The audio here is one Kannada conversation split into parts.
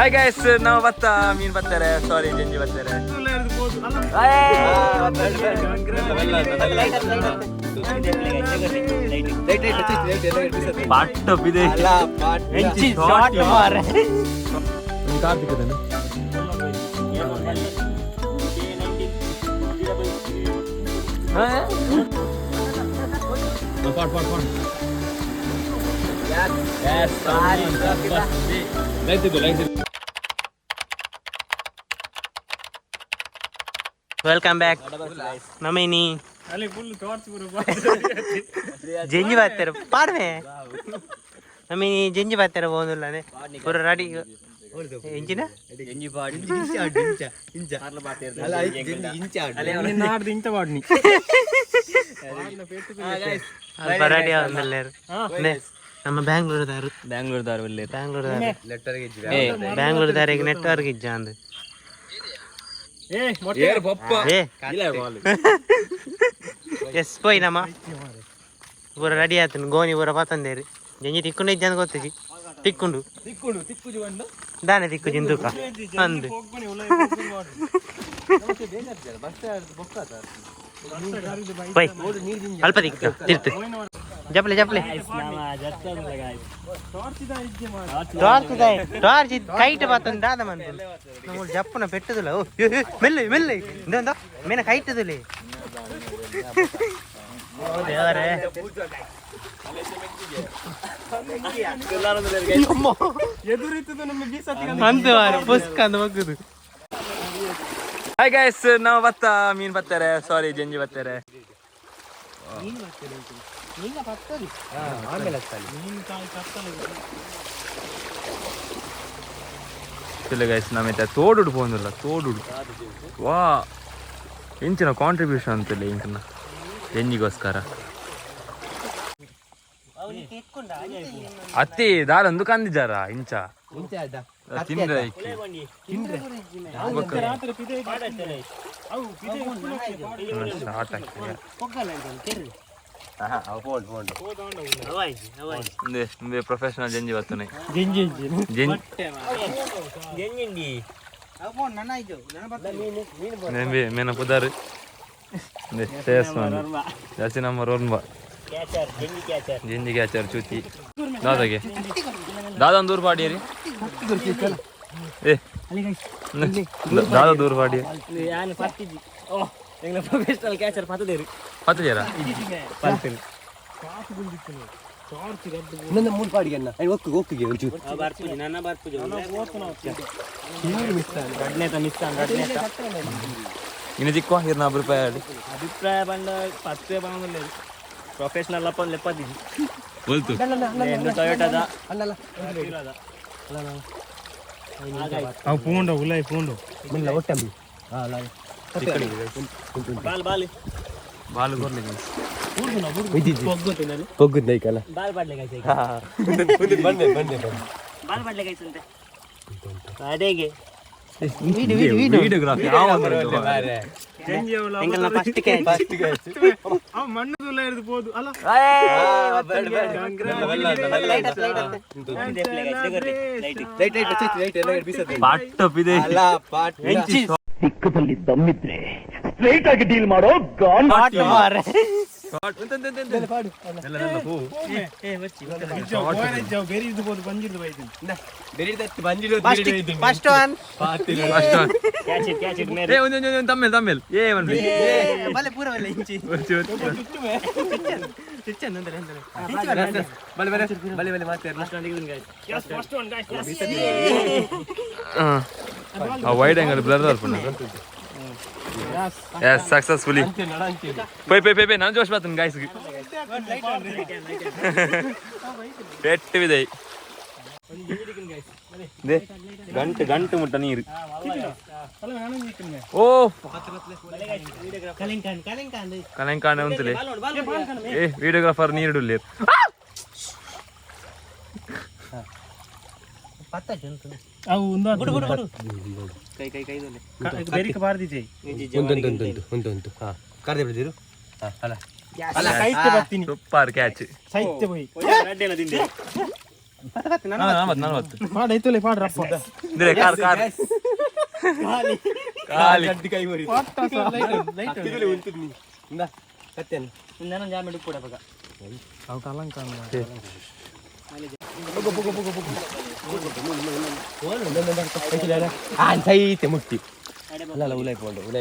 ಹಾಯ್ ಗೈಸ್, ನಾವು ಮೀನ್ ಬರ್ತಾರೆ, ಸಾರಿ ಜಂಜಿ ಬರ್ತಾರೆ. Welcome back. ನಮೇನಿ ಜಂಜಿ ಬರ್ತಾರೆ ಪಾಡ್ವೆ ನಮೇನಿ ಜಂಜಿ ಬರ್ತಾರೆ ಹೋಗುದಿಲ್ಲ ಪೂರ ರೆಡಿ ಎಂಚಿನ ರೆಡಿ ಆದ್ಮೇಲೆ ನಮ್ಮ ಬ್ಯಾಂಗ್ಳೂರ್ದಾರಿಗೆ ನೆಟ್ವರ್ಕ್ ಇಜ್ಜ ಅಂದ್ ಎಸ್ ಪೋಯ್ ನಮ್ಮ ಪೂರ ರೆಡಿ ಆತನು ಗೋನಿ ಪೂರ ಪತ್ತಂದೇರಿ ಜಂಜಿ ತಿಕ್ಕೊಂಡು ಇಜ್ಜ ಅಂತ ಗೊತ್ತಿಜಿ ತಿಕ್ಕೊಂಡು ದಾನೆ ತಿಕ್ಕು ಜಿಂದುಕ ಅಂದ್ ಪೈ ಅಲ್ಪ ತಿಕ್ಕ ತಿರ್ತು ಜಪ್ಲೆ ಜಪ್ಲೆ ಟಾರ್ಚ್ ಕೈಟ್ ಬತ್ತಂದ ದಾದ ಮನ್ ನಾವು ಜಪ್ಪನ ಪೆಟ್ಟದಿಲ್ಲ ಓ ಮೆಲ್ಲೆ ಮೆಲ್ಲೆ ಇಂದ ಮೇನ ಕೈಟದಿಲ್ಲ ದೇವರೇ ಹಾಯ್ ಗೈಸ್, ನಾವು ಮೀನ್ ಬರ್ತಾರೆ, ಸಾರಿ ಜಂಜಿ ಬರ್ತಾರೆ. ಗೈಸ್ ನಮ್ಮೈತೆ ತೋಡುಡು పోందిಲ್ಲ ತೋಡುಡು ವಾ ಇಂಚಿನ ಕಾಂಟ್ರಿಬ್ಯೂಷನ್ ಅಂತಿಲ್ಲ ಇಂಚಿನ ಜಂಜಿಗೋಸ್ಕರ ಅತ್ತಿ ದಾರಂದು ಕಂದಿದ್ದಾರ ಇಂಚ ತಿಂದ್ರೆ ಪ್ರೊಫೆಷನಲ್ ಜಂಜಿ ಬರ್ತನೆ ಮೇನ ಪುದಾರು ಜಾಸ್ತಿ ನಮ್ಮ ರೋನ್ಬ ಜಂಜಿ ಕ್ಯಾಚರ್ ಚೂತಿ ದಾದಾಗೆ ದಾದಾ ದೂರ ಪಾಡಿಯರಿ ದಾದಾ ದೂರ ಪಾಡಿ ಪ್ರೊಫೆಷನಲ್ ಕ್ಯಾಚರ್ ಪತ್ತದೇರಿ ಪತ್ತು ಜರ ಇನ್ನು ಚಿಕ್ಕ ಹಿರ್ನ ಅಭಿಪ್ರಾಯ ಬಂದ 10 ಬಂದ ಪ್ರೊಫೆಷನಲ್ ಅಪ್ಪ ಲೆಪ್ಪದಿದ್ದಿ बोलतो ಟೊಯೋಟಾದ ಅವು ಪೂಂಡ ಉಲಾಯಿ ಪೂಂಡು ಮಿಲ್ಲ ಒಟ್ಟಂಬಿ ಬಾಲ್ ಬಾಲ್ ಬಾಲ್ ಕೊರ್ಲಿ ಪೊಗ್ಗುದ್ ನೈಕಲ್ಲ ಬಾಲ್ ಬಾಡ್ಲೆ ಗೈಸ್ ಬಂದೆ ಬಾಲ್ ಬಾಡ್ಲೆ ಗೈಸ್ ಅಂತೆ ಅಡೆಗೆ ವಿಡಿಯೋಗ್ರಾಫಿ ಮಣ್ಣುಲ್ಲ ಇರ್ಬೋದು ಅಲ್ಲ ಸಿಕ್ಕದಲ್ಲಿ ದಮ್ಮಿದ್ರೆ ಸ್ಟ್ರೈಟ್ ಆಗಿ ಡೀಲ್ ಮಾಡೋ ಗಾನ್ ತಮ್ಮೇಲ್ wide angle blur Yes, successfully. Pay. ನಾನು ಜೋಶ್ ಬಾತನ್ ಗೈಸ್. ಪೆಟ್ಟು ವಿದೈ. ದೇ ಗಂಟು ಮುಟ್ಟ ನೀರು. ಓ ಕಲೆಂಕಾಂಡ ಉಂಟಲೆ. ವಿಡಿಯೋಗ್ರಾಫರ್ ನೀರುಡುಲ್ಲಿ. ಅವು ಸೂಪರ್ ಕ್ಯಾಚ್. ಸಾಹಿತ್ಯ ಹೋಯ್ 40 ಪಾಡ್ ಐತಲೆ ಪಾಡ್ ರಪ್ಪ ಅಂದ್ರೆ ಕಾರ್ ಖಾಲಿ ಕೈ ಮರಿ ಲೈಟ್ ಉಂಟು ನೀ ಇಂದ ಕತ್ತೇನೆ ನಾನು ಜಾಮಿಡ್ ಕೂಡ ಬಗ ಅವು ಕಲಂಕ ಸೈತೆ ಮುಕ್ತಿ ಅಲ್ಲ ಉಲೈ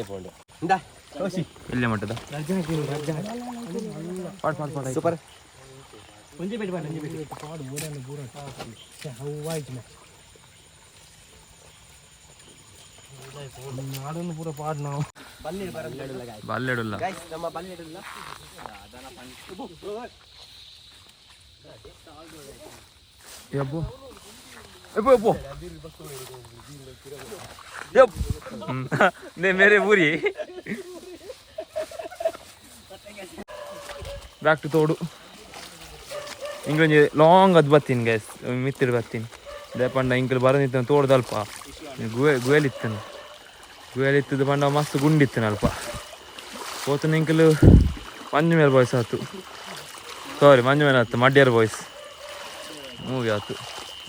ಪೋಂಡು ಇಂದ ಇಲ್ಲೇ ಮಟ್ಟದ ಸೂಪರ್ ಒಂಜಿ ಬೆಟ್ಟ ಪಾಡು ಮೂರನ್ನು ಬೂರ ಹೂವಾಯ್ತು ನಾಡನ್ನು ಪೂರ ಪಾಡು ನಾವು ಬಲ್ಲೆಡುಲ್ಲ ನಮ್ಮ ಬಲ್ಲೆಡುಲ್ಲ ಯಪ್ಪೋ ಯಪ್ಪೋ ಯಪ್ಪೋ ಯಪ್ ನೇ ಮೇರೆ ಊರಿ ಬ್ಯಾಕ್ ಟು ತೋಡು ಇಂಗ್ಲಂಜಿ ಲಾಂಗ್ ಅದು ಬರ್ತೀನಿ ಗೈಸ್ ಮಿತ್ತಿಡು ಬರ್ತೀನಿ ದೇಪಂಡ ಇಂಕಲ್ ಬರೋದಿತ್ತು ತೋಡ್ದಲ್ಪ ಗುಯಲಿತ್ತದು ಪಂಡ ಮಸ್ತ್ ಗುಂಡಿತ್ತನಲ್ಪ ಹೋತನ ಇಂಕಲ್ ಮಂಜು ಮೇಲೆ ಬಾಯ್ಸ್ ಆಯ್ತು ಸಾರಿ ಮಂಜು ಮೇಲೆ ಆಯ್ತು ಮಡ್ಯಾರ ಬಾಯ್ಸ್ ಮೂವಿ ಆಯ್ತು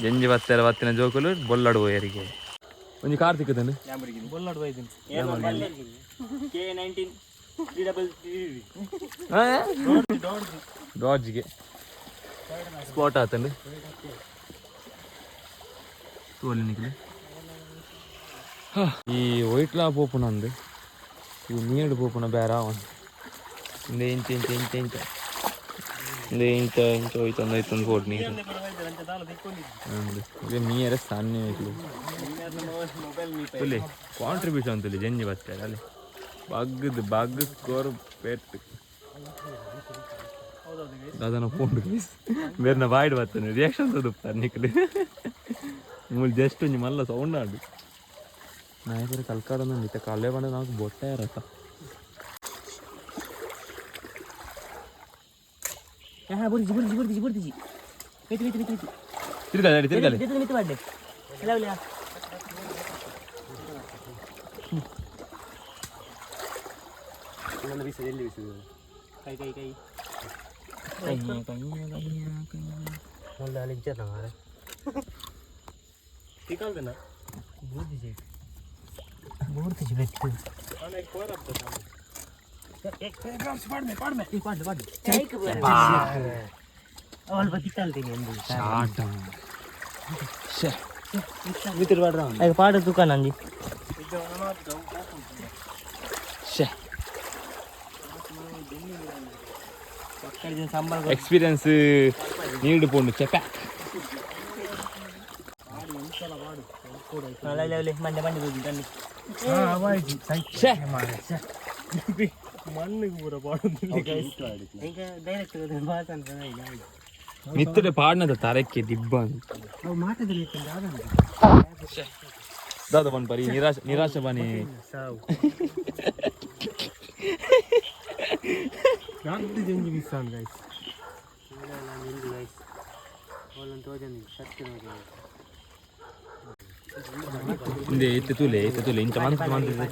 ಜಂಜಿ ಬತ್ತಿನ ಜೋಕುಲು ಬೊಲ್ಲಾಡು ಯಾರಿಗೆ ಒಂದು ಕಾರ್ ಸಿಕ್ಕದನು ಬೊಲ್ಲಾಡು ಹೋಯ್ತೀನಿ ಡಾಡ್ಜ್ಗೆ ಸ್ಪಾಟ್ ಆತಂಡು ತೋಲಿ ನಿಕ್ಲಿ ಈ ವೈಟ್ಲಾ ಪೋಪುನ ಅಂದು ಈ ನೀರು ಪೋಪುನ ಬೇರೆ ಒಂದು ಇಂಚ ಹೋಯ್ತಂದು ಕೋಟ್ ನೀರು ನೀರ ಸಣ್ಣ ತುಲಿ ಕಾಂಟ್ರಿಬ್ಯೂಷನ್ ತುಲಿ ಜಂಜಿ ಬರ್ತಾರೆ ಅಲ್ಲಿ ಬಗ್ಗದು ಸ್ಕೋರ್ ಪೆಟ್ಟು ಅದನ್ನು ಫೋನ್ ಬೇರೆ ಬಾಯ್ಡ್ ಬರ್ತಾನೆ ರಿಯಾಕ್ಷನ್ ತದುಪ್ತಾರೆ ನಿಕ್ಲಿ ಮೂಲ ಜಸ್ಟ್ ಒಂಜಿ ಮಲ್ಲ ಸೌಂಡ್ ಆಡು ನಾಯಕರು ಕಲ್ಕಾಡೊಂದು ಮಿತ್ತ ಕಲ್ಲೆ ಬಂದ ನಾವು ಬೊಟ್ಟ ಇರತ್ತ ತಿರ್ಗಾಲಿ పాడు దుకాణం అండి ಎಕ್ಸ್ಪೀರಿಯನ್ಸ್ ನೀಡು ಪೋಂಡು ಚೆಪ್ಪ ಮಣ್ಣಿಗೆ ಪೂರ ಪಾಡು ಮಿತ್ತಡೆ ಪಾಡ್ನದ ತರಕ್ಕೆ ದಿಬ್ಬ ದಾದ ಬನ್ ಪರಿ ನಿರಾಶ ಬನಿ ನಾಲ್ಕು ಜಂಜಿ ಮಿಸ್ ಆನ್ ಗೈಸ್ ಹಿಂದೆ ಎತ್ತು ತುಲೆ ಇಂಚ ಮಂತ್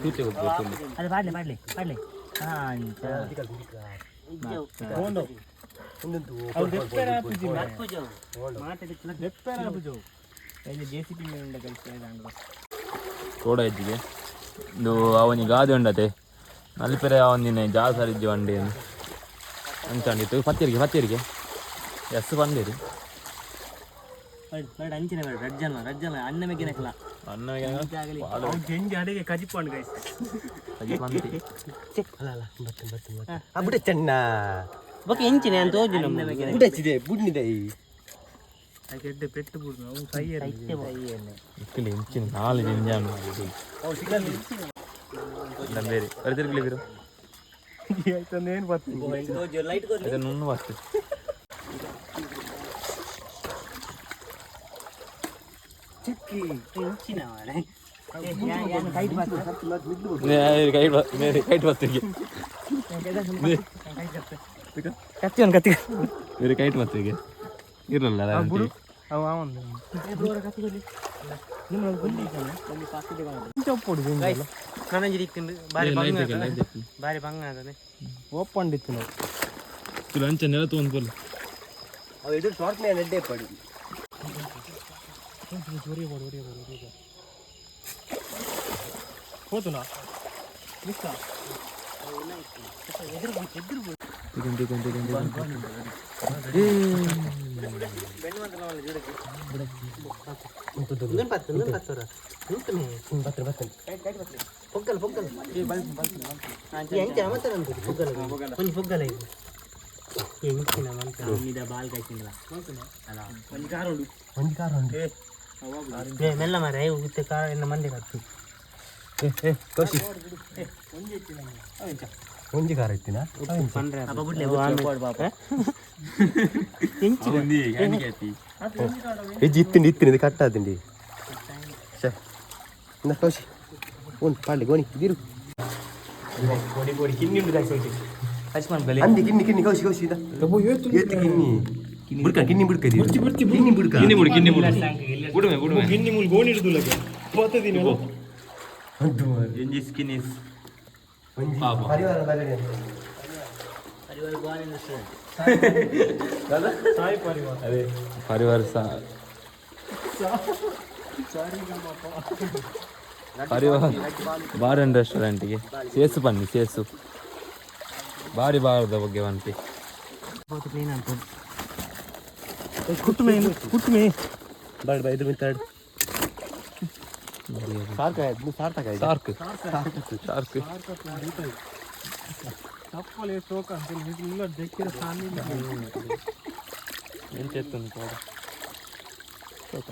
ತೂತೆ ಹೋಗ್ಬೋದು అది పాడలే ತೋಡ ಇದ್ದಿಗೆ ಇದು ಅವನಿಗೆ ಗಾದೆ ಉಂಡತೆ ನಲ್ಪೆರೆ ಅವನಿನ ಜಾಗ ಸರಿದ್ದಿ ಅಂಡಿ ಅಂಚಂಡಿತ್ತು ಪತ್ತಿರಿಗೆ ಎಸ್ ಬಂದಿರಿ ಅಂಚಿನ ರಜ್ಜನ ಅನ್ನ ಮೇಗಿನಕಲ ಜಂಜಿ ಅಡಿಗೆ ಕಜಿಪಂಡು ಗೈಸ್ ಅಬುಡೆ ಚೆನ್ನ ಬೊಕ ಎಂಚಿನ ಅಂತ ಓದಿನ ಬುಡಚಿದೆ ಬುಡ್ನಿದೆ ಅದಕ್ಕೆ ಪೆಟ್ಟು ಬುಡ್ನು ಅವು ಕೈಯೇ ಇಕ್ಕಲಿ ಎಂಚಿನ ನಾಳೆ ಜಂಜಾನು ಬೇರೆ ಬರ್ತಿರ್ಲಿ ಬಿರು ಏನು ಬರ್ತೀನಿ ಅದನ್ನು ನುಣ್ಣು ಬರ್ತೀವಿ ಕೈಟ್ ಬರ್ತೀವಿ ಬೇರೆ ಕೈಟ್ ಬರ್ತೀವಿ ಇರಲ್ಲ ಬಾರಿ ಬಂಗ ಅದನೆ ಓಪಂಡಿತ್ತು ಅಂಚ ನೆಲ ತೊಗೊಂಡು ಅವು ಇದು ಶಾರ್ಟ್ ನೆಡ್ಡೆ ಪಡಿ పోతున్నా మిస్తా పొగ్గలు పొగ్గలు కొంచెం పొగ్గలు మీద బాల్ కట్టిందా మెల్ల మరి ఉత్తే కారం 2 మంది కట్టు ಒಂಜಿ ಕಾರ್ ಎತ್ತಿನ ಹೆಜ್ಜಿ ಇತ್ತಿಂಡಿ ಇದು ಕಟ್ಟ ತಿಂಡಿ ಕೌಶಿ ಒಂದು ಪಾಡ್ಲಿ ಗೋಣಿ ಇದಿರು ಅಂದಿ ಕಿನ್ನಿ ಕಿನ್ನಿ ಕೌಶಿ ಕೌಶಿ ಎತ್ತಿ ಕಿನ್ನಿ ಬುಡ್ಕ ಕಿನ್ನಿ ಬುಡ್ಕ ಕಿನ್ನಿ ಬುಡ್ಕ ಕಿನ್ನಿ ಮುಲ್ ಗೋಣಿ ಹಿಡಿದುಲಗೆ ಪೋತದಿನಿ ಅದು ಎಂಜಿ ಸ್ಕಿನ್ ಇಸ್ ಪರಿವಾರ ಬರಲಿ ಸಾಯಿ ಪರಿವಾರ ಅದೇ ಪರಿವಾರ ಪರಿವಾರ ಬಾರ್ ಅಂಡ್ ರೆಸ್ಟೋರೆಂಟ್ಗೆ ಸೇಸು ಬನ್ನಿ ಸೇಸು ಭಾರಿ ಬಾರದ ಬಗ್ಗೆ ಬಂತಿ ಕುಟ್ಟುಮೆ ಬಾಯ್ ಬಾಯ್ 5 ಮಿನಿಟ್ ಸಾರ್ಕ್ ತಪ್ಪಲ್ಲಿ ಸೋಕ ಅಂತ ಇಲ್ಲ ಬೆಕ್ಕಿರ ಸಾನಿಲ್ಲ ಏನ್ ಚೆತ್ತನು ಕೂಡ ಸೋಕ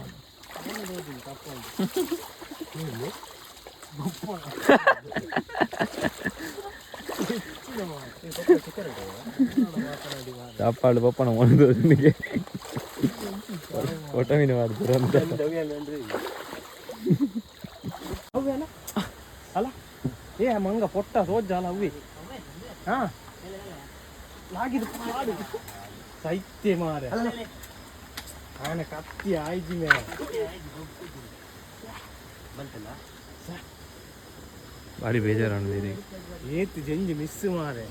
ಚಪ್ಪಾಳು ಪಪ್ಪನ ಒಂದು ಫೋಟೋ ಮೀನು ಮಾಡ್ತಾರೆ ಅಂತ ಅಲ್ಲ ಏ ಮಂಗ ಪೊಟ್ಟ ಸೋಜ್ಜಾಲ ಅವಿ ಹಾ ಲಾಗಿದು ಸೈತ್ಯ ಮಾರೆ ಆನೆ ಕತ್ತಿ ಆಯ್ಜಿ ಮೇ ಭಾರಿ ಬೇಜಾರು ಏತ್ ಜಂಜಿ ಮಿಸ್ ಮಾರೆ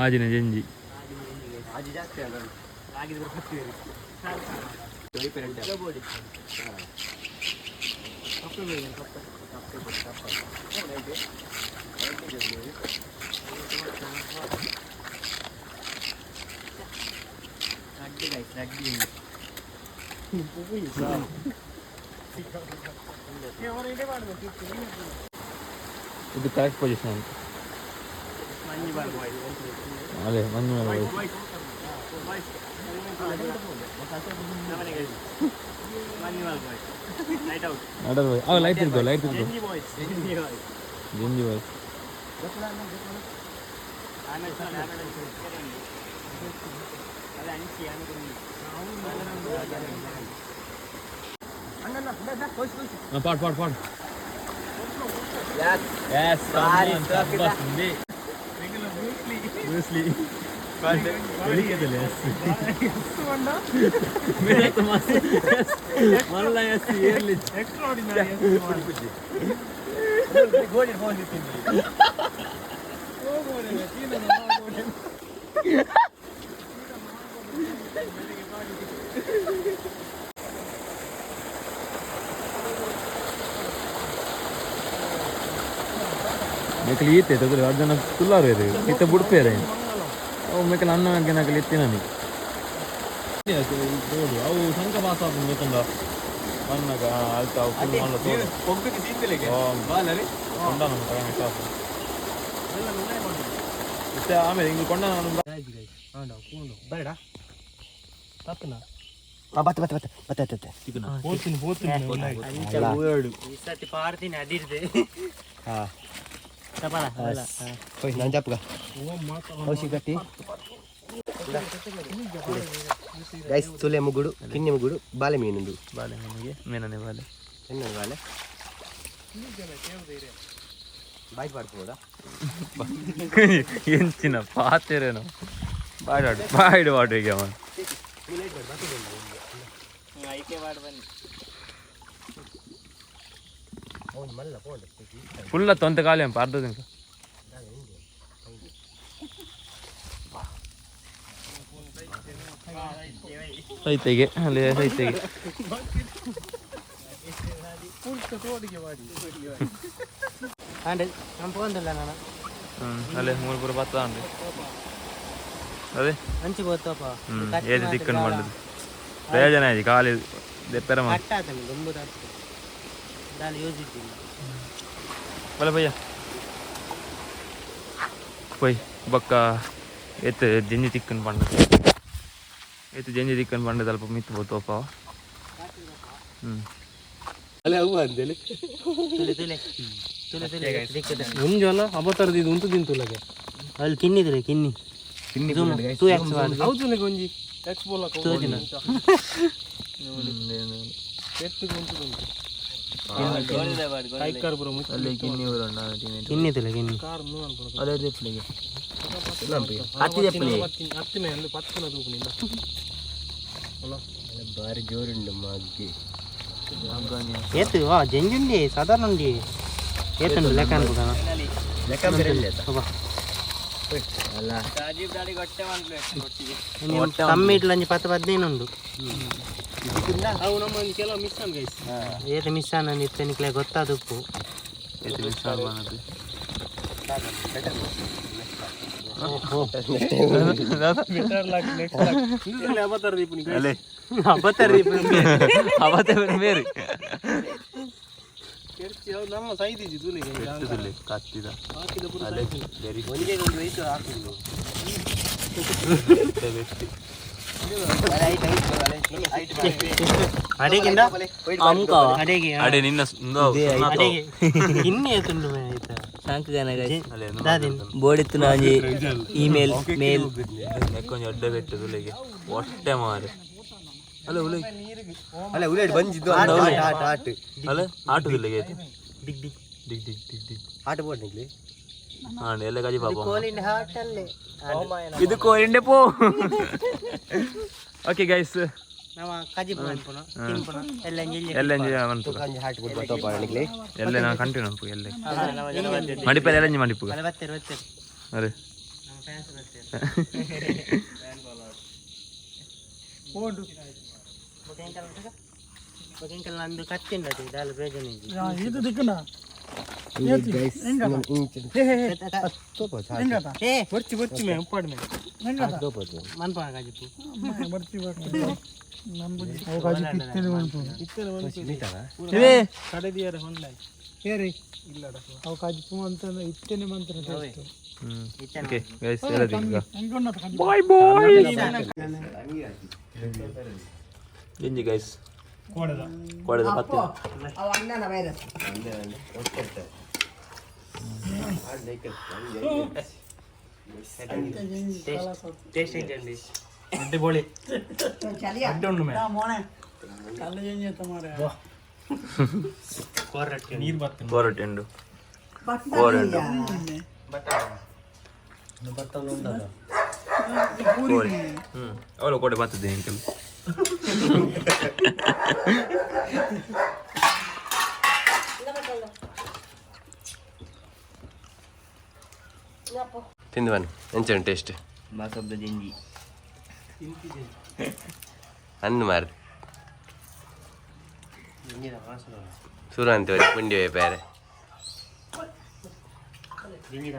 ಆಜಿನ ಜಂಜಿ ಇದು ಕರೆಕ್ಟ್ ಪೊಸಿಷನ್ ಅದೇ ಮಂಜು ಮೇಲೆ ಲೈಟ್ ತಿರ್ಗೋ ಜಂಜಿ ಬಾಯ್ಸ್ ಪಾಡ್ Bruce मेकल ईते तो अर्जन तुल्लार इतने बुड़पेरे मेकल अन्न नकल इत्तीनी अವು ಸಂಕ ಪಾಸ ಬೇಕಂದ ಅನ್ನಗ ಆಯ್ತಾ ಫುಲ್ ಮಾಡಲು ಪೊಗ್ಗಕ್ಕೆ ಸೀತಲೆಗೆ ಬಾಲರಿ ಕೊಂಡ ನಮ್ಮ ತಗನೆ ಕಾಸು ಮತ್ತೆ ಆಮೇಲೆ ಹಿಂಗೆ ಕೊಂಡ ನಾನು ಹಾಂಡ ಕೂಂಡು ಬೇಡ ತಪ್ಪನ ಬತ್ತ ಹೋತೀನಿ ಅಂಚ ಓಡು ಈ ಸತಿ ಪಾರ್ತೀನಿ ಅದಿರ್ದೆ ಹಾ ತಪಲ ಹೋಯ್ ನಾನು ಜಪ್ಪಗ ಹೌಸಿ ಗಟ್ಟಿ ಗೈಸ್ ತುಲೆ ಮುಗುಡು ಕಿನ್ನಿ ಮುಗುಡು ಬಾಲೆ ಮೀನುಂದು ಬಾಲೆ ಮೀನಿಗೆ ಮೀನನೆ ಬಾಲೆ ಎನ್ನನೆ ಬಾಲೆ ಬಾಯ್ ಮಾಡ್ಬೋದಾ ಎಂಚಿನ ಪಾತೆರೇನೋ ಬಾಯ್ಡ್ ವಾಟರಿಗೆ ಅವನು ಫುಲ್ಲ ತೊಂತ ಕಾಲಿ ಅಂತ ಅರ್ಧ ದಿನ ಸೈತೆಗೆ ಅಲ್ಲಿ ಸೈತೆಗೆ అంటే సంపూర్ణ నాన్న ಅಲ್ಲೇ ಮೂರು ಪೂರ ಭತ್ತ ಉಂಟು ಅದೇ మంచి పోతాపా ఏది దిక్కుని పండుది ప్రయోజనం ఇది కాలి తెప్పారమ్మా కట్టాతను దొంబు దాటు దాని యూజ్ ఇచ్చింది ಬಲ ಭಯ್ಯ ಪೊಯ್ ಬೊಕ್ಕ ಎತ್ತು ಜಂಜಿ ತಿಕ್ಕನ್ ಪಂಡ ಎತ್ತು ಜಂಜಿ ತಿಕ್ಕನ್ ಪಂಡ ಸ್ವಲ್ಪ ಮಿತ್ತು ಬೋತೋಪ ಅಲ್ಲೇ ಅವು ಅಂತೇಳಿ ತುಲೆ ತುಲೆ ತುಲೆ ತುಲೆ ದಿಕ್ಕದ ಮುಂಜಾನ ಅಬತರದಿ ಇದು ಉಂಟು ತಿಂತುಲಗೆ ಅಲ್ಲಿ ಕಿನ್ನಿದ್ರೆ ಕಿನ್ನಿ ಕಿನ್ನಿ 2x ವಾಡ್ ಹೌದು ನೆ ಗೊಂಜಿ ಎಕ್ಸ್ ಬೋಲ ತೋಜಿನ ಎತ್ತು ಉಂಟು ಕೈಕಾರ್ ಬರೋ ಮುಚ್ಚ ಅಲ್ಲಿ ಕಿನ್ನಿ ಊರಣ್ಣ ಕಿನ್ನಿ ತುಲೆ ಕಿನ್ನಿ ಕಾರ್ ನೂ ಅನ್ಕೊಳ್ಳೋದು ಅದೇ ತೆಪ್ಪಲಿಗೆ ಹತ್ತಿ ತೆಪ್ಪಲಿ ಹತ್ತಿ ಮೇಲೆ 10 ತೂಕನಿಂದ ಅಲ್ಲ ಬಾರಿ ಜೋರುಂಡು ಮಗ್ಗಿ ಏತು ವಾ ಜಂಜುಂಡಿ ಸಾಧಾರಣ ಉಂಡಿ ಏತುಂಡು ಲೆಕ್ಕ ಅನ್ಬೋದಣ್ಣ ಲೆಕ್ಕ ಬೇರೆ ಇಲ್ಲ ಅಬ್ಬಾ ಅಲ್ಲ ಕಮ್ಮಿ ಇಟ್ಲ ಒಂಜಿ 10-15 ಉಂಡು ಅವು ನಮ್ಮ ಕೆಲವು ಮಿಸ್ ಆನ್ ಗೈಸ್ ಏತು ಮಿಸ್ ಆನ ನಿತ್ತೆನಿಕ್ಲೆ ಗೊತ್ತಾದ ಉಪ್ಪು ಎತ್ತು ಮಿಸ್ ಆಗ್ಬಾರ್ದು ಬೆಟರ್ ಲಕ್ ನೆಕ್ಸ್ಟ್ ಲಕ್ ಇದು ಅಬತರ ದೀಪನಿ ಅಲ್ಲೇ ಅಬತ್ತರಿ ಅವತ್ತೆ ಬೇರೆ ಕೆರ್ಚಿ ಅವು ನಮ್ಮ ಸೈಜ್ ಇದ್ದು ತುಲಿಗೆ ಎತ್ತುದಿಲ್ಲ ಕತ್ತಿದ ಹಾಕಿದ ಪುರ ಅಲ್ಲೇ ಬೇರೆ ಒಂದೇ ಒಂದು ರೈಟ್ ಹಾಕಿದ್ದು ವ್ಯಕ್ತಿ ಅಡೆಗಿಂದ ಅಮ್ಕ ಅಡೆಗೆ ಅಡೆ ನಿನ್ನ ಅಡೆಗೆ ಇನ್ನೇ ಏತುಂಡು ಆಯ್ತಾ ಬೋಡಿತ್ತು ನಾಜಿ ಇಮೇಲ್ ಮೇಲ್ ಕೊಂಚ ಅಡ್ಡ ಬೆಟ್ಟು ತುಲೆಗೆ ಹೊಟ್ಟೆ ಮಾರೆ ಅಲ್ಲ ಉಳಿ ಅಲ್ಲ ಉಲೇಟ್ ಬಂಜಿದ್ದು ಆಟ ಆಟ ಅಲ್ಲ ಆಟುದಿಲ್ಲ ಗೇತು ಡಿಗ್ ಡಿಗ್ ಡಿಗ್ ಡಿಗ್ ಡಿಗ್ ಡಿಗ್ ಆಟ ಬೋರ್ಡ್ ನಿಗ್ಲಿ ಎಲ್ಲ ಕಾಜಿ ಪಾಪ ಕೋಲಿನ ಹಾಟಲ್ಲೇ ಇದು ಕೋರಿಂಡೆ ಪೋ ಓಕೆ ಗೈಸ್ ನಾವು ಕಜಿ ಬಂಪುನ ತಿಂಪುನ ಎಲ್ಲ ಎಂಜಾಯ್ ಎಲ್ಲ ಎಂಜಾಯ್ ಮಂತು ಕಂಜಿ ಹಾಟ್ ಬಿಟ್ಟು ಬತ್ತಪ್ಪ ನಿಗ್ಲಿ ಎಲ್ಲ ನಾ ಕಂಟಿನ್ಯೂ ಅನ್ಪು ಎಲ್ಲ ಮಡಿಪಲ್ಲಿ ಎಲ್ಲ ಮಡಿಪುಗ ಬತ್ತೇರು ಬತ್ತೇರು ಅರೆ ನಮ್ಮ ಫ್ಯಾನ್ಸ್ ಬತ್ತೇರು ಓಡು ಬಗೆಂಕಲ್ ನಂದು ಕತ್ತಿಂಡದು ದಾಲ ಪ್ರಯೋಜನ ಇದೆ ಇದು ದಿಕ್ಕನ ಗೈಸ್ ಬರ್ಚಿ ಬರ್ಚಿ ಮೇ ಉಪ್ಪಾಡ್ ಮೇ ಮನ್ಪ ಕಾಜಿಪು ಬರ್ಚಿ ಕಡೆದಿಯಾರ ಹೊಂಡ್ಲಾಯ್ ಹೇರಿ ಇಲ್ಲಡ ಅವು ಕಾಜಿಪು ಅಂತ ಇತ್ತೇನೆ ಮಂತ್ರ ಓಕೆ ಗೈಸ್ ಎಲ್ಲ ದಿಕ್ಕ ಬಾಯ್ ಬಾಯ್ ಎಂಜಿ ಗೈಸ್ ಕೋಡದ ಕೊಡದ ಪತ್ತೆ ಟೇಸ್ಟ್ ಐತಂడి ಅಡ್ಡೆ ಬೋಳಿ ಅಡ್ಡೆ ಉಂಡು ಮೇ ಕೋರಟ್ಟೆ ನೀರು ಬರ್ತದೆ ಕೋರಟೆಂಡು ಕೋರೆಂಡು ಕೋರಿ ಅವಳು ಕೋಟೆ ಬರ್ತದೆ ಅಂಕಲ್ ತಿಂದು ಬನ್ನಿ ಎಂಚುಂಟು ಟೇಸ್ಟ್ ಮಾಸಬ್ದ ಜಿಂಜಿ ಹಣ್ಣು ಮಾರು ಶುರು ಅಂತೀವಿ ಪುಂಡಿ ಬೇರೆ ಜಿಂಜಿದ